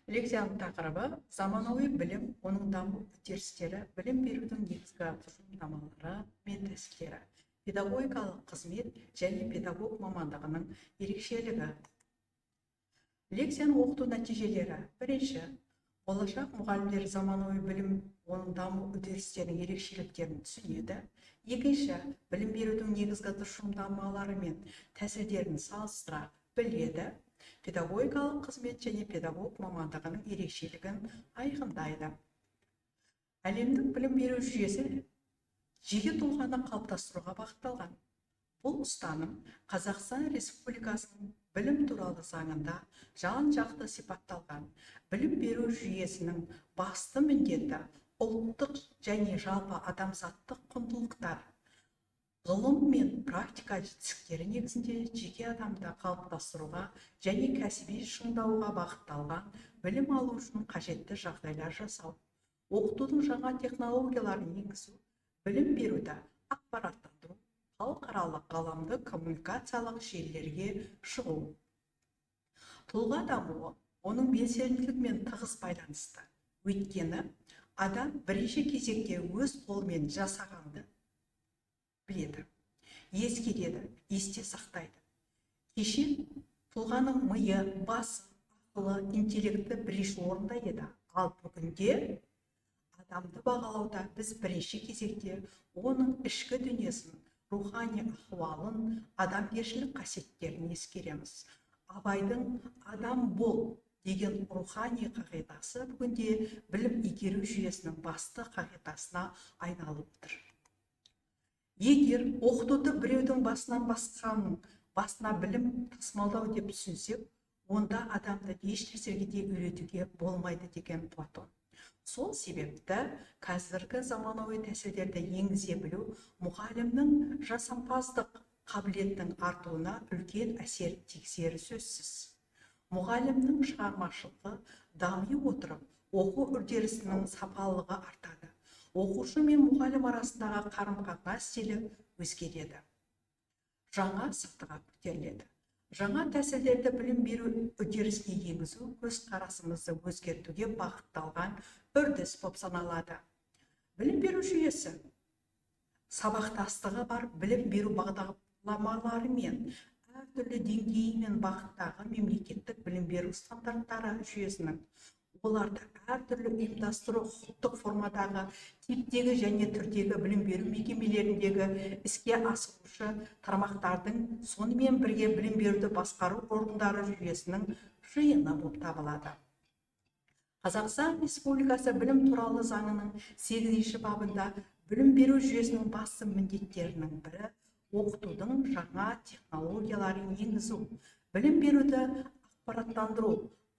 Лекцияның тақырыбы заманауи білім, оның даму үдерістері, білім берудің негізгі тұжырымдамалары мен тәсілдері, педагогикалық қызмет және педагог мамандығының ерекшелігі. Лекцияны оқыту нәтижелері. Бірінші, болашақ мұғалімдер заманауи білім, оның даму үдерістерінің ерекшеліктерін түсінеді. Екінші, білім берудің негізгі тұжырымдамалары мен тәсілдерін салыстыра біледі. Педагогикалық қызмет және педагог мамандығының ерекшелігін айқындайды. Әлемдік білім беру жүйесі жеке тұлғаны қалыптастыруға бағытталған. Бұл ұстаным Қазақстан Республикасының білім туралы заңында жан-жақты сипатталған. Білім беру жүйесінің басты міндеті ұлттық және жалпы адамзаттық құндылықтар, ғылым мен практика жетістіктері негізінде жеке адамды қалыптастыруға және кәсіби шыңдауға бағытталған білім алу үшін қажетті жағдайлар жасау. Оқытудың жаңа технологияларын енгізу, білім беруді ақпараттандыру, халықаралық ғаламдық коммуникациялық желілерге шығу. Тұлға дамуы оның белсенділігімен тығыз байланысты. Өйткені адам бірінші кезекте өз қолымен жасағанды біледі, ескереді, есте сақтайды. Кеше тұлғаның миы, басы, ақылы, интеллекті бірінші орында еді. Ал бүгінде адамды бағалауда біз бірінші кезекте оның ішкі дүниесін, рухани ахуалын, адамгершілік қасиеттерін ескереміз. Абайдың «адам бол» деген рухани қағидасы бүгінде білім игеру жүйесінің басты қағидасына айналып отыр. Егер оқытуды біреудің басынан басқаның басына білім тасымалдау деп түсінсек, онда адамды ешнәрсеге де үйретуге болмайды деген Платон. Сол себепті қазіргі заманауи тәсілдерді енгізе білу мұғалімнің жасампаздық қабілетінің артуына үлкен әсер тигізері сөзсіз. Мұғалімнің шығармашылығы дами отырып, оқу үдерісінің сапалылығы артады. Оқушы мен мұғалім арасындағы қарым-қатынас стилі өзгереді. Жаңа сатыға көтеріледі. Жаңа тәсілдерді білім беру үдерісіне енгізу көзқарасымызды өзгертуге бағытталған үрдіс болып саналады. Білім беру жүйесі сабақтастығы бар білім беру бағдарламалары мен әртүрлі деңгейі мен бағыттағы мемлекеттік білім беру стандарттары жүйесінің оларды әртүрлі ұйымдастыру құқықтық формадағы типтегі және түрдегі білім беру мекемелеріндегі іске асырушы тармақтардың сонымен бірге білім беруді басқару органдары жүйесінің жиыны болып табылады. Қазақстан Республикасы білім туралы заңының 8-ші бабында білім беру жүйесінің басты міндеттерінің бірі оқытудың жаңа технологияларын енгізу, білім беруді ақпараттандыру,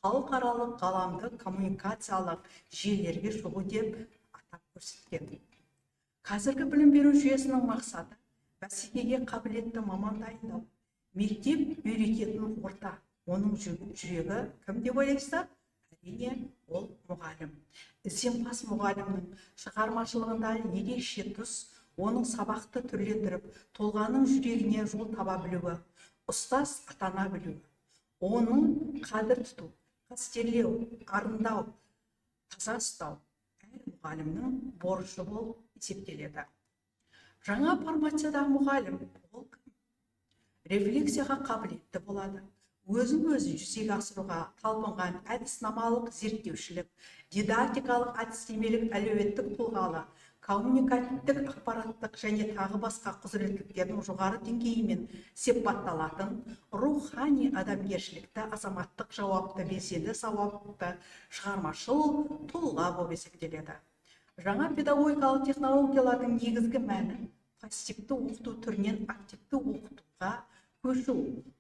халықаралық ғаламдық коммуникациялық желілерге шығу деп атап көрсеткен. Қазіргі білім беру жүйесінің мақсаты бәсекеге қабілетті маман дайындау. Мектеп үйрететін орта, оның жүрегі кім деп ойлайсыздар? Әрине, ол мұғалім. Ізденімпаз мұғалімнің шығармашылығында ерекше тұс, оның сабақты түрлендіріп, тұлғаның жүрегіне жол таба білуі, ұстаз атана білуі, оның қадір тұту, қастерлеу, арындау, таза ұстау әр мұғалімнің борышы болып есептеледі. Жаңа формациядағы мұғалім ол кім? Рефлексияға қабілетті болады. Өзін-өзі жүзеге асыруға талпынған әдіснамалық зерттеушілік, дидактикалық әдістемелік әлеуеттік тұлғалы, коммуникативтік ақпараттық және тағы басқа құзыреттіліктердің жоғары деңгейімен сипатталатын рухани адамгершілікті, азаматтық жауапты, белсенді сауапты, шығармашыл тұлға болып есептеледі. Жаңа педагогикалық технологиялардың негізгі мәні пассивті оқыту түрінен активті оқытуға көшу,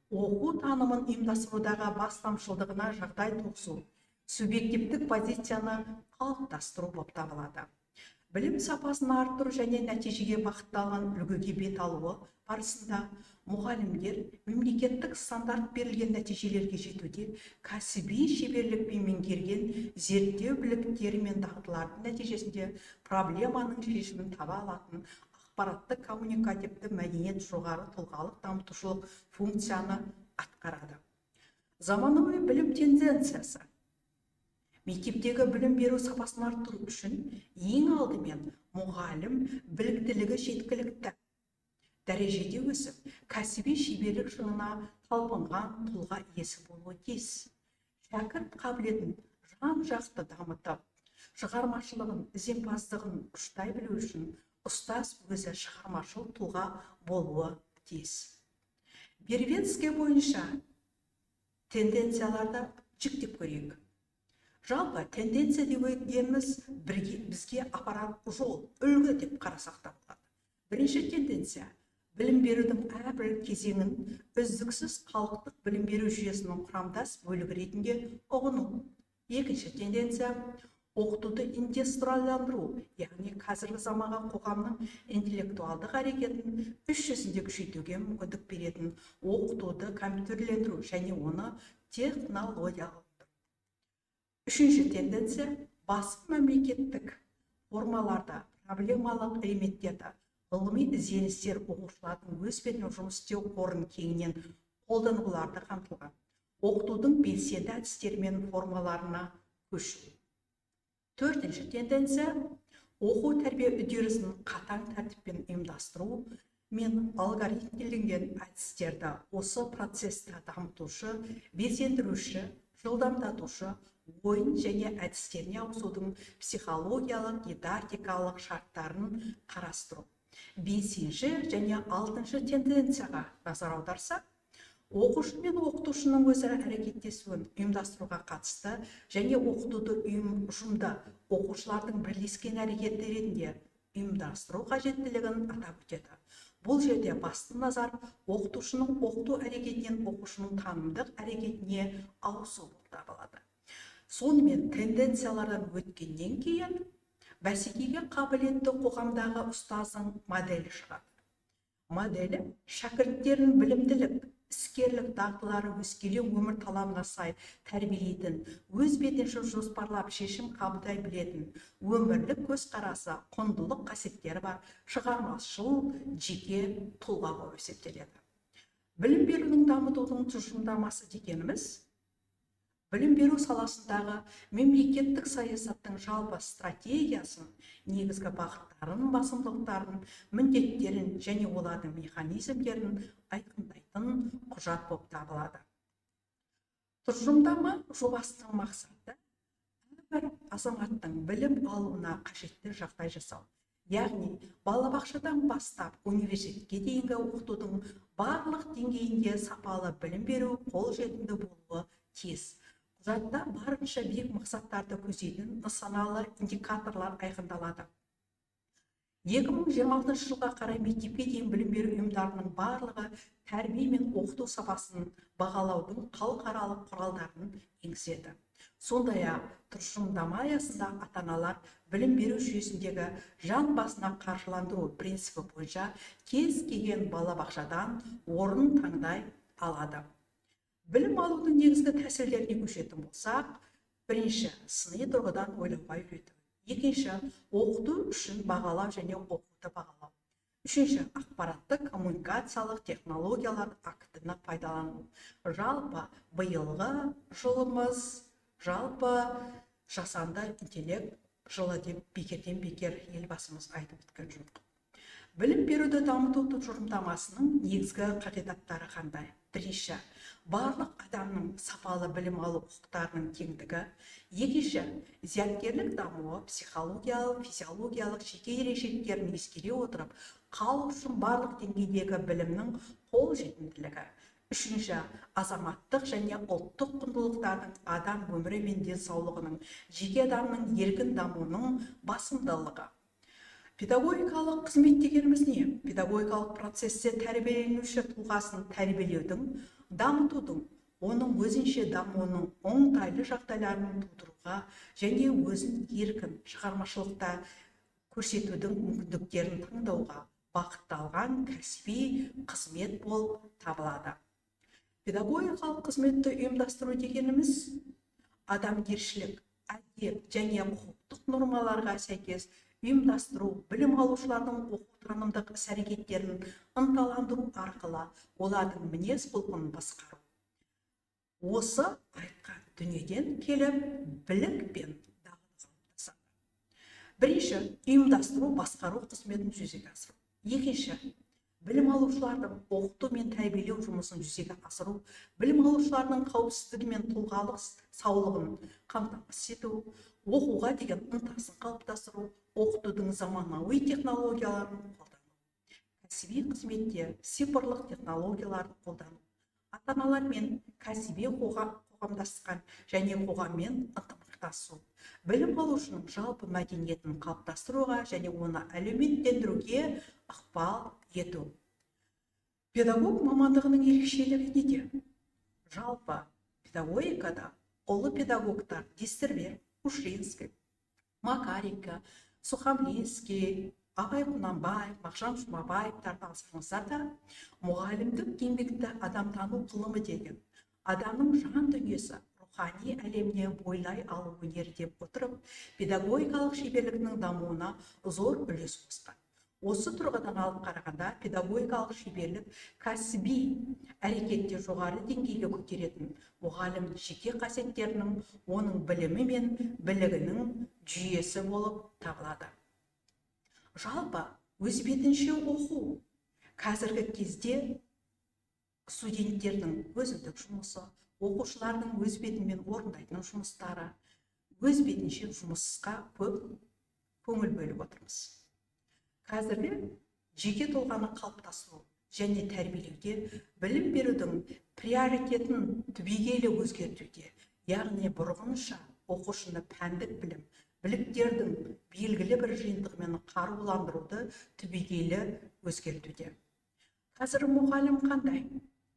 оқу танымын ұйымдастырудағы бастамшылдығына жағдай туғызу, субъективтік позицияны қалыптастыру болып табылады. Білім сапасын арттыру және нәтижеге бағытталған үлгіге бет алуы барысында мұғалімдер мемлекеттік стандарт берілген нәтижелерге жетуде кәсіби шеберлікпен меңгерген зерттеу біліктері мен дағдылардың нәтижесінде проблеманың шешімін таба алатын ақпараттық коммуникативті мәдениет жоғары тұлғалық дамытушылық функцияны атқарады. Заманауи білім тенденциясы. Мектептегі білім беру сапасын арттыру үшін ең алдымен мұғалім біліктілігі жеткілікті дәрежеде өсіп, кәсіби шеберлік шыңына талпынған тұлға иесі болуы тиіс. Шәкірт қабілетін жан-жақты дамытып, шығармашылығын, ізденімпаздығын ұштай білу үшін ұстаз өзі шығармашыл тұлға болуы тиіс. Бервецкий бойынша тенденцияларды жіктеп көрейік. Жалпы тенденция дегеніміз бізге апарар жол, үлгі деп қарасақ та болады. Бірінші тенденция білім берудің әрбір кезеңін үздіксіз халықтық білім беру жүйесінің құрамдас бөлігі ретінде ұғыну. Екінші тенденция оқытуды индустрияландыру, яғни қазіргі заманға қоғамның интеллектуалдық әрекетін іс жүзінде күшейтуге мүмкіндік беретін оқытуды компьютерлендіру және оны технологияландыру. Үшінші тенденция басым мемлекеттік формаларда проблемалық элементтерді ғылыми ізденістер оқушылардың өз бетімен жұмыс істеу қорын кеңінен қолдануларды қамтылған. Оқытудың белсенді әдістері мен формаларына көшу. Төртінші тенденция оқу тәрбие үдерісін қатаң тәртіппен ұйымдастыру мен алгоритмделінген әдістерді осы процесті дамытушы, белсендіруші, жылдамдатушы, ойын және әдістеріне ауысудың психологиялық, дидактикалық шарттарын қарастыру. Бесінші және алтыншы тенденцияға назар аударсақ, оқушы мен оқытушының өзара әрекеттесуін ұйымдастыруға қатысты және оқытуды ұжымда оқушылардың бірлескен әрекеті ретінде ұйымдастыру қажеттілігін атап өтеді. Бұл жерде басты назар оқытушының оқыту әрекетінен оқушының танымдық әрекетіне ауысу болып табылады. Сонымен тенденциялардан өткеннен кейін бәсекеге қабілетті қоғамдағы ұстаздың моделі шығады. Моделі шәкірттерін білімділік, іскерлік дағдылары өскелең өмір талабына сай тәрбиелейтін, өз бетінше жоспарлап шешім қабылдай білетін, өмірлік көзқарасы, құндылық қасиеттері бар шығармашыл жеке тұлға болып есептеледі. Білім берудің дамытудың тұжырымдамасы дегеніміз білім беру саласындағы мемлекеттік саясаттың жалпы стратегиясын, негізгі бағыттарын, басымдықтарын, міндеттерін және олардың механизмдерін айқындайтын құжат болып табылады. Тұжырымдама жобасының мақсаты әрбір азаматтың білім алуына қажетті жағдай жасау. Яғни, балабақшадан бастап университетке дейінгі оқытудың барлық деңгейінде сапалы білім беру қолжетімді болуы тиіс. Құжатта барынша биік мақсаттарды көздейтін нысаналы индикаторлар айқындалады. 2026 жылға қарай мектепке дейін білім беру ұйымдарының барлығы тәрбие мен оқыту сапасын бағалаудың халықаралық құралдарын енгізеді. Сондай-ақ тұжырымдама аясында ата-аналар білім беру жүйесіндегі жан басына қаржыландыру принципі бойынша кез келген балабақшадан орын таңдай алады. Білім алудың негізгі тәсілдеріне көшетін болсақ, бірінші, сыни тұрғыдан ойлауға үйрету. Екінші, оқыту үшін бағалау және оқуды бағалау. Үшінші, ақпараттық коммуникациялық технологиялар актіні пайдалану. Жалпы биылғы жылымыз, жалпы жасанды интеллект жылы деп бекерден бекер елбасымыз айтып өткен жоқ. Білім беруді дамыту тұжырымдамасының негізгі қағидаттары қандай? Бірінші, барлық адамның сапалы білім алу құқықтарының теңдігі. Екінші, зияткерлік дамуы, психологиялық, физиологиялық жеке ерекшеліктерін ескере отырып, халық үшін барлық деңгейдегі білімнің қолжетімділігі. Үшінші, азаматтық және ұлттық құндылықтардың адам өмірі мен денсаулығының, жеке адамның еркін дамуының басымдылығы. Педагогикалық қызмет дегеніміз не? Педагогикалық процесте тәрбиеленуші тұлғасын тәрбиелеудің, дамытудың, оның өзінше дамуының оңтайлы жағдайларын тудыруға және өзін еркін шығармашылықта көрсетудің мүмкіндіктерін таңдауға бағытталған кәсіби қызмет болып табылады. Педагогикалық қызметті ұйымдастыру дегеніміз адамгершілік, әдеп және құқықтық нормаларға сәйкес ұйымдастыру, білім алушылардың оқу-танымдық іс-әрекеттерін ынталандыру арқылы олардың мінез-құлқын басқару. Осы айтқан дүниеден келіп білік пен дағды қалыптасады. Бірінші, ұйымдастыру, басқару қызметін жүзеге асыру. Екінші, білім алушылардың оқыту мен тәрбиелеу жұмысын жүзеге асыру, білім алушылардың қауіпсіздігі мен тұлғалық саулығын қамтамасыз ету, оқуға деген ынтасын қалыптастыру, оқытудың заманауи технологияларын қолдану. Кәсіби қызметте цифрлық технологияларды қолдану, ата-аналар мен кәсіби қоғамдасқан және қоғаммен ынтымақтасу, білім алушының жалпы мәдениетін қалыптастыруға және оны әлеуметтендіруге ықпал ету. Педагог мамандығының ерекшелігі неде? Жалпы педагогикада ұлы педагогтар Дистерберг, Ушинский, Макаренко, Сухомлинский, Абай Құнанбаев, Мағжан Жұмабаевтарды алсаңыздар да, мұғалімдік еңбекті адамтану ғылымы деген, адамның жан дүниесі, рухани әлеміне бойлай алу өнері деп отырып, педагогикалық шеберлігінің дамуына зор үлес қосқан. Осы тұрғыдан алып қарағанда, педагогикалық шеберлік кәсіби әрекетте жоғары деңгейге көтеретін мұғалім жеке қасиеттерінің, оның білімі мен білігінің жүйесі болып табылады. Жалпы, өз бетінше оқу қазіргі кезде студенттердің өзіндік жұмысы, оқушылардың өз бетімен орындайтын жұмыстары, өз бетінше жұмысқа көп көңіл бөліп отырмыз. Қазіргі жеке тұлғаны қалыптастыру және тәрбиелеуде білім берудің приоритетін түбегейлі өзгертуде, яғни бұрынғыша оқушыны пәндік білім, біліктердің белгілі бір жиынтығымен қаруландыруды түбегейлі өзгертуде. Қазір мұғалім қандай?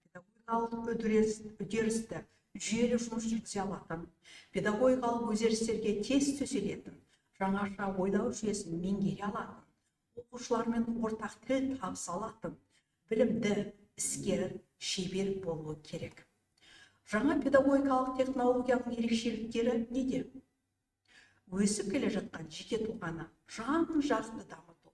Педагогикалық үдерісті жүйелі жұмыс жүргізе алатын, педагогикалық өзгерістерге тез төселетін, жаңаша ойлау жүйесін меңгере алатын, оқушылармен ортақ тіл табыса алатын, білімді, іскер, шебер болуы керек. Жаңа педагогикалық технологияның ерекшеліктері неде? Өсіп келе жатқан жеке тұлғаны жан-жақты дамыту,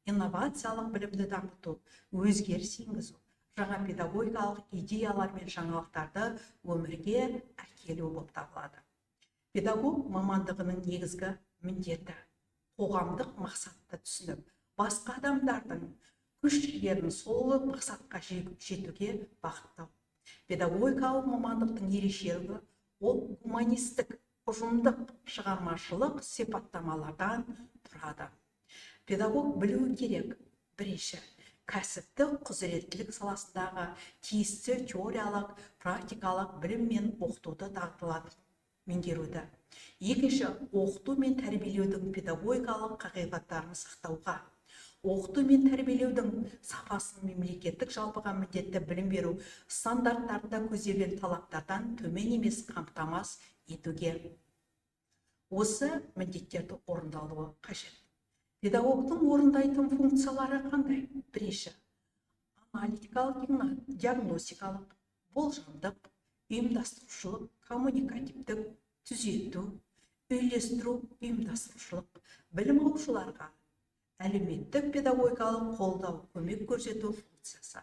инновациялық білімді дамыту, өзгеріс енгізу, жаңа педагогикалық идеялар мен жаңалықтарды өмірге әкелу болып табылады. Педагог мамандығының негізгі міндеті қоғамдық мақсатты түсініп, басқа адамдардың күш-жігерін сол мақсатқа жетуге бағыттау. Педагогикалық мамандықтың ерекшелігі ол гуманистік, ұжымдық, шығармашылық сипаттамалардан тұрады. Педагог білуі керек: бірінші, кәсіптік құзыреттілік саласындағы тиісті теориялық, практикалық білім мен оқытуды дағдыларды меңгеруді. Екінші, оқыту мен тәрбиелеудің педагогикалық қағидаттарын сақтауға. Оқыту мен тәрбиелеудің сапасын мемлекеттік жалпыға міндетті білім беру стандарттарында көзделген талаптардан төмен емес қамтамасыз етуге. Осы міндеттерді орындалуы қажет. Педагогтың орындайтын функциялары қандай? Бірінші, аналитикалық, диагностикалық, болжамдық, ұйымдастырушылық, коммуникативтік, түзету, үйлестіру, ұйымдастырушылық, білім алушыларға әлеуметтік педагогикалық қолдау, көмек көрсету функциясы,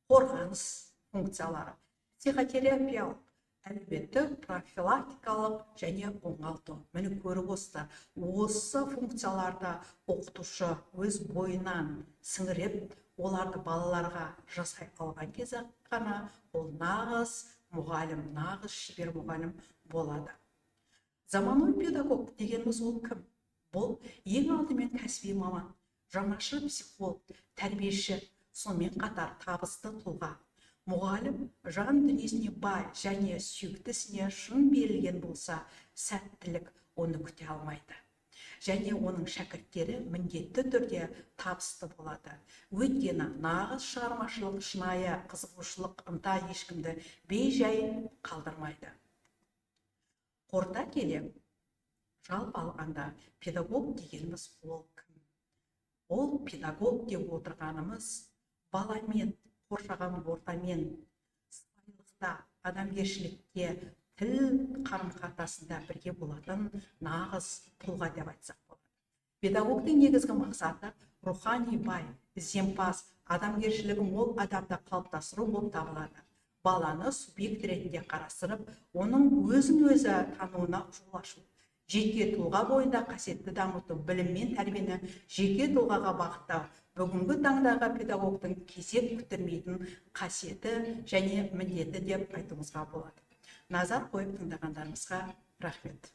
қорғаныс функциялары, психотерапиялық, әлеуметтік, профилактикалық және оңалту. Міне көріп отырсыздар, осы функцияларды оқытушы өз бойынан сіңіріп, оларды балаларға жасай алған кезде ғана ол нағыз мұғалім, нағыз шебер мұғалім болады. Заманауи педагог дегеніміз ол кім? Бұл ең алдымен кәсіби маман, жаңаша психолог, тәрбиеші, сонымен қатар табысты тұлға. Мұғалім жан дүниесіне бай және сүйікті ісіне шын берілген болса, сәттілік оны күте алмайды. Және оның шәкірттері міндетті түрде табысты болады. Өйткені нағыз шығармашылық, шынайы қызығушылық, ынта ешкімді бей-жай қалдырмайды. Қорыта келе, жалпы алғанда педагог дегеніміз ол кім? Ол педагог деп отырғанымыз баламен, қоршаған ортамен, сыпайылықта, адамгершілікте, тіл қарым-қатынасында бірге болатын нағыз тұлға деп айтсақ болады. Педагогтың негізгі мақсаты рухани бай, ізденімпаз, адамгершілігі мол адамды қалыптастыру болып табылады. баланы субъект ретінде қарастырып, оның өзін өзі тануына жол ашу. Жеке тұлға бойында қасиетті дамыту, білім мен тәрбиені жеке тұлғаға бағыттау бүгінгі таңдағы педагогтың кезек күттірмейтін қасиеті және міндеті деп айтуымызға болады. Назар қойып тыңдағандарыңызға рахмет.